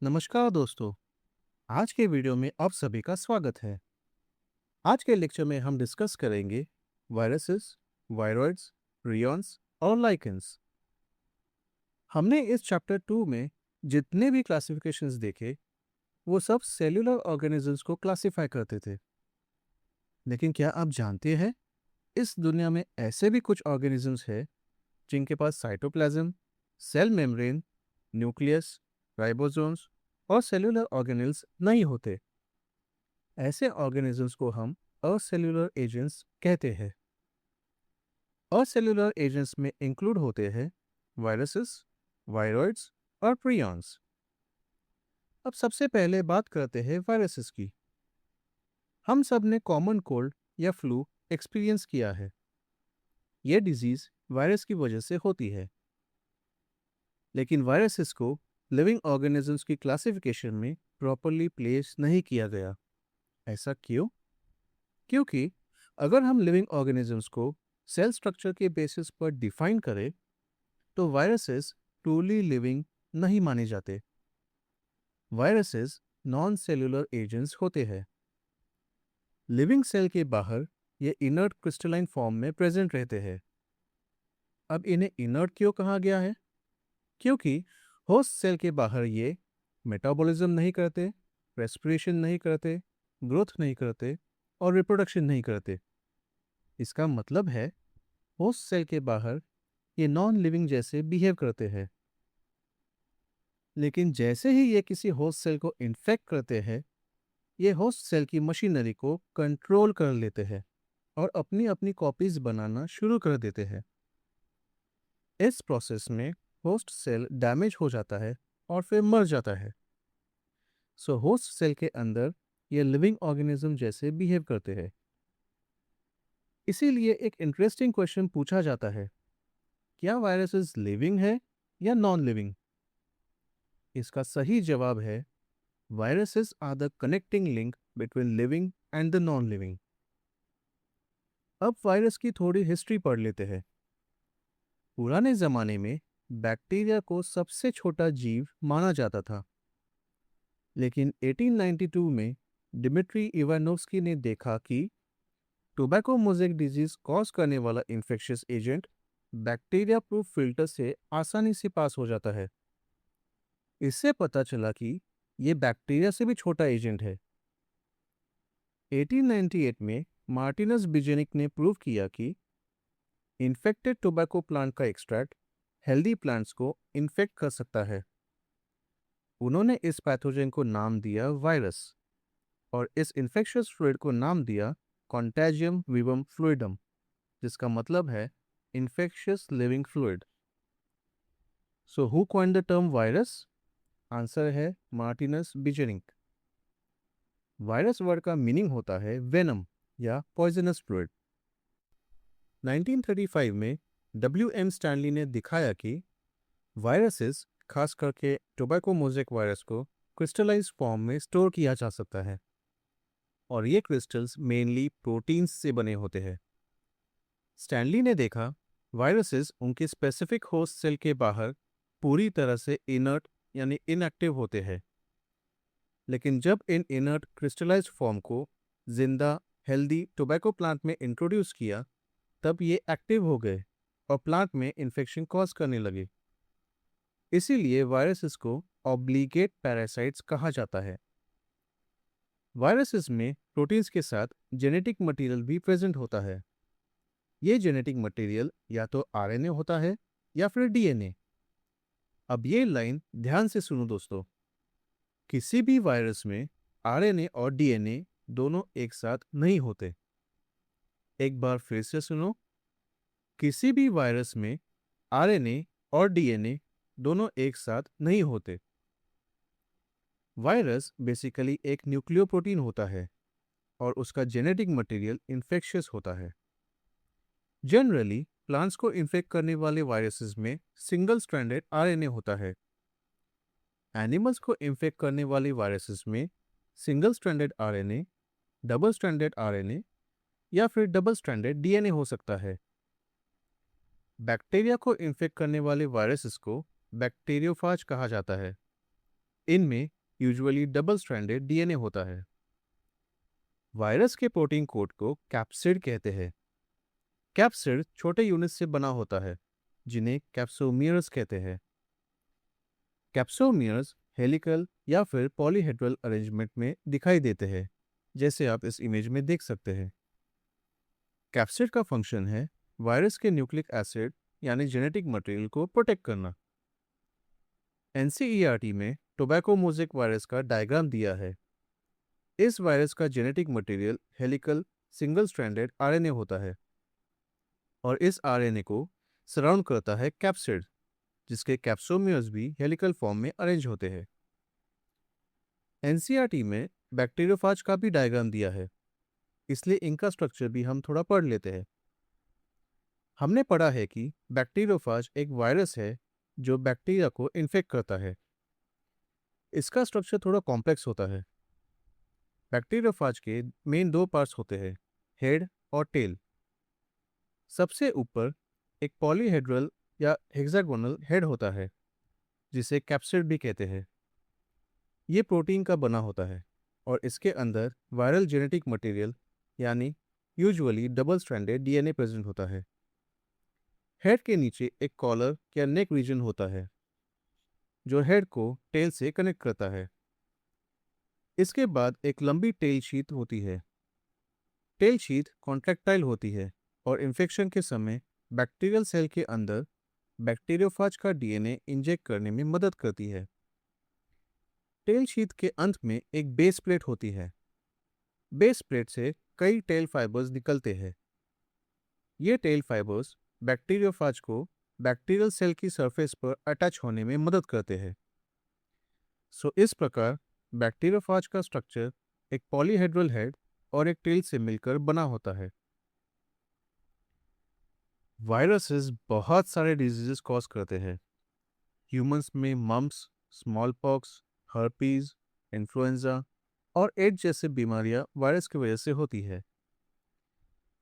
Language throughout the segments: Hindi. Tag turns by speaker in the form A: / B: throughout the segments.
A: नमस्कार दोस्तों। आज के वीडियो में आप सभी का स्वागत है। आज के लेक्चर में हम डिस्कस करेंगे वायरसेस, वायरॉइड्स, प्रियॉन्स और लाइकेंस। हमने इस चैप्टर 2 में जितने भी क्लासिफिकेशंस देखे वो सब सेल्यूलर ऑर्गेनिजम्स को क्लासिफाई करते थे। लेकिन क्या आप जानते हैं इस दुनिया में ऐसे भी कुछ ऑर्गेनिजम्स हैं जिनके पास cytoplasm, cell membrane, nucleus, ribosomes और सेल्यूलर ऑर्गेनेल्स नहीं होते। ऐसे ऑर्गेनिजम्स को हम असेल्यूलर एजेंट्स कहते हैं। असेल्यूलर एजेंट्स में इंक्लूड होते हैं वायरसेस, वायरॉइड्स और प्रियॉन्स। अब सबसे पहले बात करते हैं वायरसेस की। हम सब ने कॉमन कोल्ड या फ्लू एक्सपीरियंस किया है। यह डिजीज वायरस की वजह से होती है। लेकिन वायरसेस को लिविंग ऑर्गेनिजम्स की क्लासिफिकेशन में प्रॉपरली प्लेस नहीं किया गया। ऐसा क्यों? क्योंकि अगर हम लिविंग ऑर्गेनिजम्स को सेल स्ट्रक्चर के बेसिस पर डिफाइन करें तो वायरसेस ट्रूली लिविंग नहीं माने जाते। वायरसेस नॉन सेल्यूलर एजेंट्स होते हैं। लिविंग सेल के बाहर ये इनर्ट क्रिस्टलाइन फॉर्म में प्रेजेंट रहते हैं। अब इन्हें इनर्ट क्यों कहा गया है? क्योंकि होस्ट सेल के बाहर ये मेटाबॉलिज्म नहीं करते, रेस्पिरेशन नहीं करते, ग्रोथ नहीं करते और रिप्रोडक्शन नहीं करते। इसका मतलब है होस्ट सेल के बाहर ये नॉन लिविंग जैसे बिहेव करते हैं। लेकिन जैसे ही ये किसी होस्ट सेल को इन्फेक्ट करते हैं, ये होस्ट सेल की मशीनरी को कंट्रोल कर लेते हैं और अपनी अपनी कॉपीज बनाना शुरू कर देते हैं। इस प्रोसेस में होस्ट सेल डैमेज हो जाता है और फिर मर जाता है। सो होस्ट सेल के अंदर ये लिविंग ऑर्गेनिज्म जैसे बिहेव करते हैं। इसीलिए एक इंटरेस्टिंग क्वेश्चन पूछा जाता है, क्या वायरसेस लिविंग है या नॉन लिविंग? इसका सही जवाब है viruses are the connecting link between living and the non-living। अब वायरस की थोड़ी हिस्ट्री पढ़ लेते हैं। पुराने जमाने में बैक्टीरिया को सबसे छोटा जीव माना जाता था। लेकिन 1892 में डिमिट्री इवानोव्स्की ने देखा कि टोबैको मोज़ेक डिजीज कॉज करने वाला infectious agent bacteria proof filter से आसानी से पास हो जाता है। इससे पता चला कि ये बैक्टीरिया से भी छोटा एजेंट है। 1898 में मार्टिनस बिजेनिक ने प्रूव किया कि इन्फेक्टेड टोबैको प्लांट का एक्सट्रैक्ट हेल्दी प्लांट्स को इन्फेक्ट कर सकता है। उन्होंने इस पैथोजन को नाम दिया वायरस और इस इन्फेक्शियस फ्लूइड को नाम दिया कॉन्टेजियम विवम फ्लूइडम, जिसका मतलब है infectious living fluid. So who coined the term virus? Answer है मार्टिनस बिजेनिक। वायरस वर्ड का मीनिंग होता है वेनम या पॉइजनस फ्लूइड। 1935 में W.M. स्टैनली ने दिखाया कि वायरसेस, खास करके टोबैको मोज़ेक वायरस को क्रिस्टलाइज्ड फॉर्म में स्टोर किया जा सकता है और ये क्रिस्टल्स मेनली प्रोटीन्स से बने होते हैं। स्टैनली ने देखा वायरसेस उनके स्पेसिफिक होस्ट सेल के बाहर पूरी तरह से इनर्ट यानी इनएक्टिव होते हैं। लेकिन जब इन इनर्ट क्रिस्टलाइज्ड फॉर्म को जिंदा हेल्दी टोबैको प्लांट में इंट्रोड्यूस किया तब ये एक्टिव हो गए और प्लांट में इन्फेक्शन कॉज करने लगे। इसीलिए वायरसेस को ऑब्लिगेट पैरासाइट्स कहा जाता है। वायरसेस में प्रोटीन्स के साथ जेनेटिक मटेरियल भी प्रेजेंट होता है। ये जेनेटिक मटेरियल या तो आरएनए होता है या फिर डीएनए। अब ये लाइन ध्यान से सुनो दोस्तों। किसी भी वायरस में आरएनए और डीएनए दोनों एक साथ नहीं होते। एक बार फिर से सुनो। किसी भी वायरस में आरएनए और डीएनए दोनों एक साथ नहीं होते। वायरस बेसिकली एक न्यूक्लियोप्रोटीन होता है और उसका जेनेटिक मटेरियल इन्फेक्शियस होता है। जनरली प्लांट्स को इन्फेक्ट करने वाले वायरसेस में सिंगल स्ट्रैंडेड आरएनए होता है। एनिमल्स को इन्फेक्ट करने वाले वायरसेस में single stranded RNA, double stranded RNA या फिर डबल स्ट्रैंडेड डीएनए हो सकता है। बैक्टीरिया को इन्फेक्ट करने वाले वायरसेस को बैक्टीरियोफाज कहा जाता है। इनमें यूजुअली डबल स्ट्रैंडेड डीएनए होता है। वायरस के प्रोटीन कोड को कैप्सिड कहते हैं। कैप्सिड छोटे यूनिट से बना होता है जिन्हें कैप्सोमियर्स कहते हैं। कैप्सोमियर्स हेलिकल या फिर पॉलीहेड्रल अरेंजमेंट में दिखाई देते हैं, जैसे आप इस इमेज में देख सकते हैं। कैप्सिड का फंक्शन है वायरस के न्यूक्लिक एसिड यानी जेनेटिक मटेरियल को प्रोटेक्ट करना। एनसीईआरटी में टोबैको मोज़ेक वायरस का डायग्राम दिया है। इस वायरस का genetic material helical single stranded RNA होता है और इस आरएनए को सराउंड करता है कैप्सिड, जिसके कैप्सोमियर्स भी हेलिकल फॉर्म में अरेंज होते हैं। एनसीईआरटी में बैक्टीरियोफाज का भी डायग्राम दिया है, इसलिए इनका स्ट्रक्चर भी हम थोड़ा पढ़ लेते हैं। हमने पढ़ा है कि बैक्टीरियोफाज एक वायरस है जो बैक्टीरिया को इन्फेक्ट करता है। इसका स्ट्रक्चर थोड़ा कॉम्प्लेक्स होता है। बैक्टीरियोफाज के मेन दो पार्ट्स होते हैं, हेड और टेल। सबसे ऊपर एक पॉलीहेड्रल या हेक्सागोनल हेड होता है जिसे कैप्सिड भी कहते हैं। ये प्रोटीन का बना होता है और इसके अंदर वायरल जेनेटिक मटेरियल यानी usually double stranded DNA present होता है। हेड के नीचे एक कॉलर या नेक रीजन होता है जो हेड को टेल से कनेक्ट करता है। इसके बाद एक लंबी टेल शीथ होती है। टेल शीथ कॉन्ट्रैक्टाइल होती है और इन्फेक्शन के समय बैक्टीरियल सेल के अंदर बैक्टीरियोफाज का डीएनए इंजेक्ट करने में मदद करती है। टेल शीथ के अंत में एक बेस प्लेट होती है। बेस प्लेट से कई टेल फाइबर्स निकलते हैं। ये टेल फाइबर्स बैक्टीरियोफाज को बैक्टीरियल सेल की सरफेस पर अटैच होने में मदद करते हैं। इस प्रकार बैक्टीरियोफाज का स्ट्रक्चर एक पॉलीहेड्रल हेड और एक टेल से मिलकर बना होता है। वायरसेस बहुत सारे डिजीजेस कॉज करते हैं। ह्यूमंस में mumps, small pox, herpes, influenza और एड्स जैसे बीमारियां वायरस की वजह से होती है।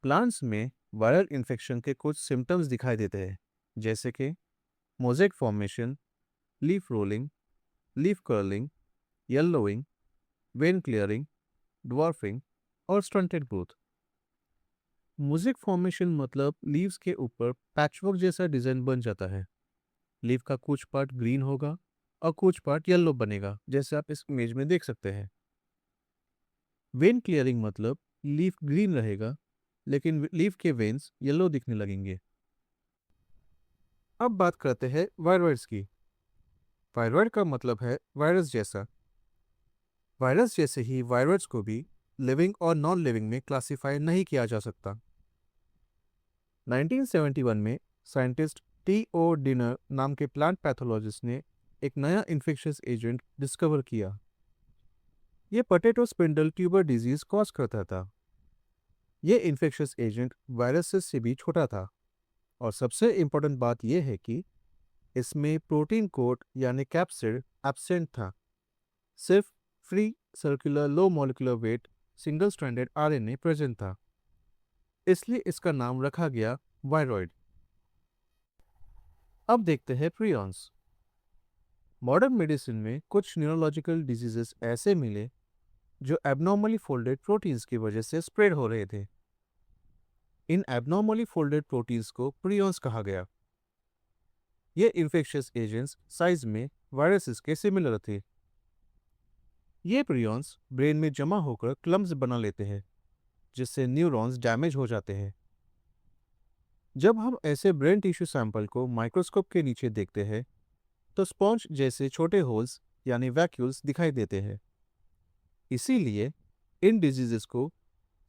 A: प्लांट्स में वायरल इन्फेक्शन के कुछ सिम्टम्स दिखाई देते हैं, जैसे कि mosaic formation, leaf rolling, leaf curling, yellowing, when clearing, dwarfing और स्टंटेड ग्रोथ। मोज़ेक फॉर्मेशन मतलब लीव्स के ऊपर पैचवर्क जैसा डिजाइन बन जाता है। लीफ का कुछ पार्ट ग्रीन होगा और कुछ पार्ट येलो बनेगा, जैसे आप इस इमेज में देख सकते हैं। वेन क्लियरिंग मतलब लीफ ग्रीन रहेगा लेकिन लीफ के वेन्स येलो दिखने लगेंगे। अब बात करते हैं वायरॉइड्स की। वायरॉइड का मतलब है वायरस जैसा। वायरस जैसे ही वायरॉइड्स को भी लिविंग और नॉन लिविंग में क्लासिफाई नहीं किया जा सकता। 1971 में साइंटिस्ट टी.ओ. डिनर नाम के प्लांट पैथोलॉजिस्ट ने एक नया इन्फेक्शियस एजेंट डिस्कवर किया। यह potato spindle tuber disease cause करता था। यह इन्फेक्शियस एजेंट वायरसेस से भी छोटा था और सबसे इम्पोर्टेंट बात यह है कि इसमें प्रोटीन कोड यानी कैप्सिड एब्सेंट था। सिर्फ free circular low molecular weight single stranded RNA present था, इसलिए इसका नाम रखा गया वायरॉइड। अब देखते हैं प्रियॉन्स। मॉडर्न मेडिसिन में कुछ न्यूरोलॉजिकल डिजीजेस ऐसे मिले जो एबनॉर्मली फोल्डेड प्रोटीन्स की वजह से स्प्रेड हो रहे थे। इन एबनॉर्मली फोल्डेड प्रोटीन्स को प्रियॉन्स कहा गया। ये इन्फेक्शियस एजेंट्स साइज में वायरसेस के सिमिलर थे। ये प्रियॉन्स ब्रेन में जमा होकर क्लम्स बना लेते हैं, जिससे न्यूरॉन्स डैमेज हो जाते हैं। जब हम ऐसे ब्रेन टिश्यू सैंपल को माइक्रोस्कोप के नीचे देखते हैं तो स्पॉन्ज जैसे छोटे होल्स यानी वैक्यूल्स दिखाई देते हैं। इसीलिए इन डिजीजेस को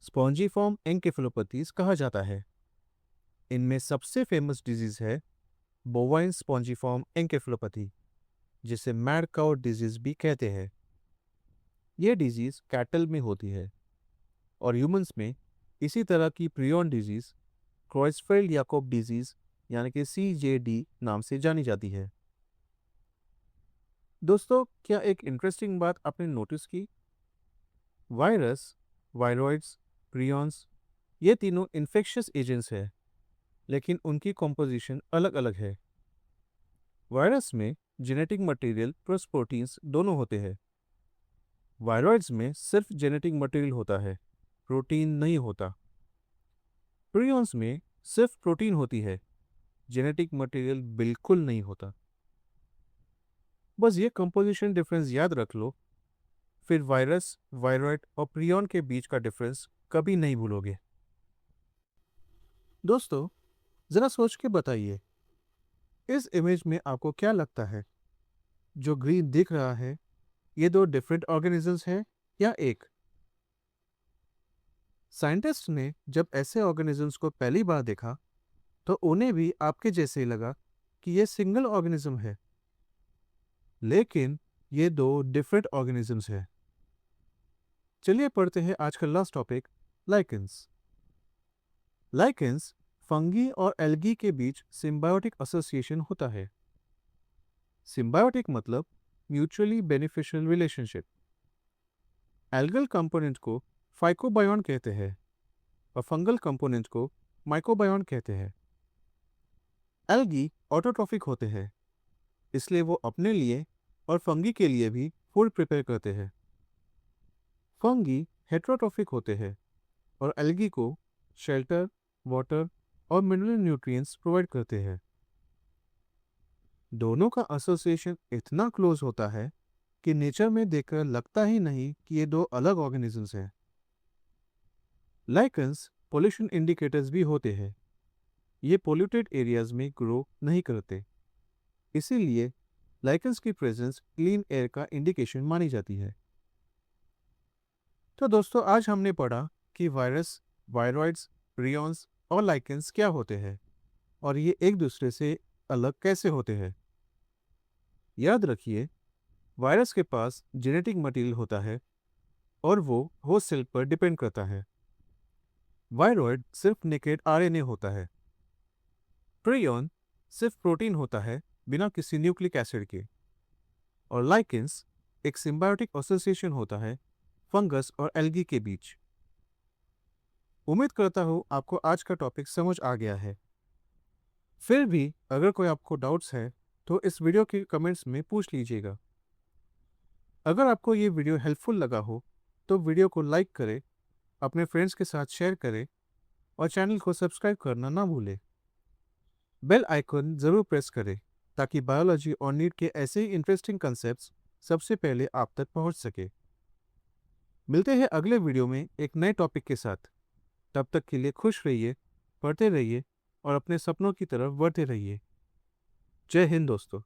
A: स्पॉन्जीफॉर्म एन्केफेलोपैथीज कहा जाता है। इनमें सबसे फेमस डिजीज है बोवाइन स्पॉन्जीफॉर्म एन्केफेलोपैथी, जिसे मैड काउ डिजीज भी कहते हैं। यह डिजीज कैटल में होती है और ह्यूमंस में इसी तरह की प्रियॉन डिजीज क्रोइसफेल्ड याकोब डिजीज यानी कि CJD नाम से जानी जाती है। दोस्तों, क्या एक इंटरेस्टिंग बात आपने नोटिस की? वायरस, वायरॉइड्स, प्रियॉन्स ये तीनों इन्फेक्शियस एजेंट्स हैं, लेकिन उनकी कॉम्पोजिशन अलग अलग है। वायरस में जेनेटिक मटेरियल प्लस प्रोटीन्स दोनों होते हैं। वायरॉइड्स में सिर्फ जेनेटिक मटेरियल होता है, प्रोटीन नहीं होता। प्रियॉन्स में सिर्फ प्रोटीन होती है, जेनेटिक मटेरियल बिल्कुल नहीं होता। बस ये कंपोजिशन डिफरेंस याद रख लो, फिर वायरस, वायरॉइड और प्रियॉन के बीच का डिफरेंस कभी नहीं भूलोगे। दोस्तों, जरा सोच के बताइए, इस इमेज में आपको क्या लगता है? जो ग्रीन दिख रहा है, ये दो डिफरेंट ऑर्गेनिजम्स हैं या एक? साइंटिस्ट ने जब ऐसे ऑर्गेनिजम्स को पहली बार देखा तो उन्हें भी आपके जैसे ही लगा कि ये सिंगल ऑर्गेनिज्म है, लेकिन ये दो डिफरेंट ऑर्गेनिजम्स हैं। चलिए पढ़ते हैं आज का last topic, lichens. Lichens fungi और एल्गी के बीच सिम्बायोटिक एसोसिएशन होता है। सिम्बायोटिक मतलब mutually beneficial relationship. Algal component को फाइकोबायोन कहते हैं और फंगल कंपोनेंट को माइकोबायोन कहते हैं। एल्गी ऑटोट्रॉफिक होते हैं, इसलिए वो अपने लिए और फंगी के लिए भी फूड प्रिपेयर करते हैं। फंगी हेट्रोट्रॉफिक होते हैं और एल्गी को शेल्टर, वाटर और मिनरल न्यूट्रिएंट्स प्रोवाइड करते हैं। दोनों का एसोसिएशन इतना क्लोज होता है कि नेचर में देखकर लगता ही नहीं कि ये दो अलग ऑर्गेनिजम्स हैं। लाइकेंस पोल्यूशन इंडिकेटर्स भी होते हैं। ये पोल्यूटेड एरियाज में ग्रो नहीं करते, इसीलिए लाइकेंस की प्रेजेंस क्लीन एयर का इंडिकेशन मानी जाती है। तो दोस्तों, आज हमने पढ़ा कि वायरस, वायरॉइड्स, प्रियॉन्स और लाइकेंस क्या होते हैं और ये एक दूसरे से अलग कैसे होते हैं। याद रखिए, वायरस के पास जेनेटिक मटेरियल होता है और वो होस्ट सेल पर डिपेंड करता है। वायरॉइड सिर्फ नेकेड आरएनए होता है। प्रियॉन सिर्फ प्रोटीन होता है बिना किसी न्यूक्लिक एसिड के। और लाइकेंस एक सिम्बायोटिक एसोसिएशन होता है फंगस और एल्गी के बीच। उम्मीद करता हूँ आपको आज का टॉपिक समझ आ गया है। फिर भी अगर कोई आपको डाउट्स है तो इस वीडियो के कमेंट्स में पूछ लीजिएगा। अगर आपको ये वीडियो हेल्पफुल लगा हो तो वीडियो को लाइक करें, अपने फ्रेंड्स के साथ शेयर करें और चैनल को सब्सक्राइब करना ना भूलें। बेल आइकन ज़रूर प्रेस करें ताकि बायोलॉजी और नीट के ऐसे ही इंटरेस्टिंग कंसेप्ट्स सबसे पहले आप तक पहुंच सके। मिलते हैं अगले वीडियो में एक नए टॉपिक के साथ। तब तक के लिए खुश रहिए, पढ़ते रहिए और अपने सपनों की तरफ बढ़ते रहिए। जय हिंद दोस्तों।